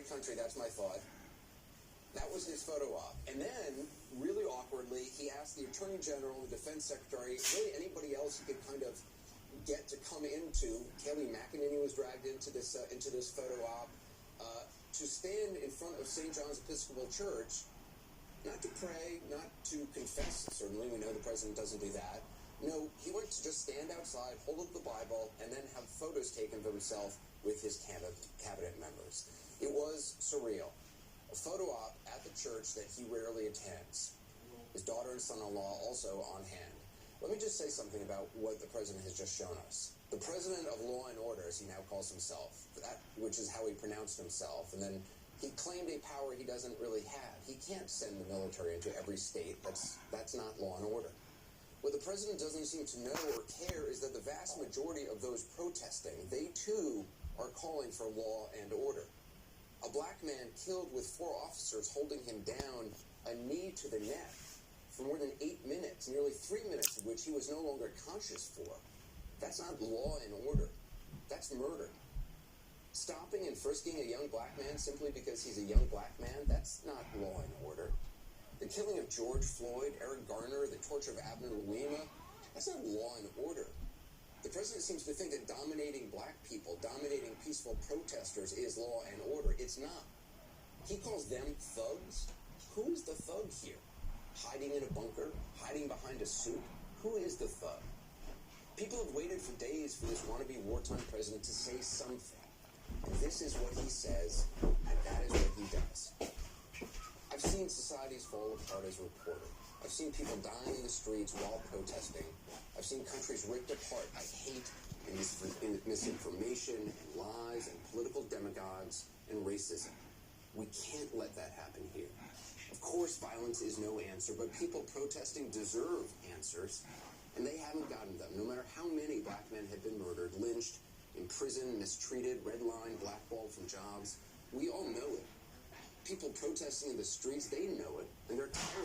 great country, that's my thought. That was his photo op. And then, really awkwardly, he asked the Attorney General, the Defense Secretary, really anybody else he could kind of get to come into. Kayleigh McEnany was dragged into this photo op, to stand in front of St. John's Episcopal Church, not to pray, not to confess, certainly, we know the president doesn't do that. No, he went to just stand outside, hold up the Bible, and then have photos taken of himself with his cabinet members. It was surreal. A photo op at the church that he rarely attends. His daughter and son-in-law also on hand. Let me just say something about what the president has just shown us. The president of law and order, as he now calls himself, which is how he pronounced himself, and then he claimed a power he doesn't really have. He can't send the military into every state. That's not law and order. What the president doesn't seem to know or care is that the vast majority of those protesting, they too are calling for law and order. A black man killed with 4 officers holding him down, a knee to the neck, for more than 8 minutes, nearly 3 minutes of which he was no longer conscious for. That's not law and order. That's murder. Stopping and frisking a young black man simply because he's a young black man, that's not law and order. The killing of George Floyd, Eric Garner, the torture of Abner Louima, that's not law and order. The president seems to think that dominating black people, dominating peaceful protesters is law and order. It's not. He calls them thugs. Who's the thug here? Hiding in a bunker? Hiding behind a suit? Who is the thug? People have waited for days for this wannabe wartime president to say something. And this is what he says, and that is what he does. I've seen societies fall apart as a reporter. I've seen people dying in the streets while protesting. I've seen countries ripped apart by hate and misinformation and lies and political demagogues and racism. We can't let that happen here. Of course, violence is no answer, but people protesting deserve answers, and they haven't gotten them. No matter how many black men have been murdered, lynched, imprisoned, mistreated, redlined, blackballed from jobs, we all know it. People protesting in the streets, they know it, and they're tired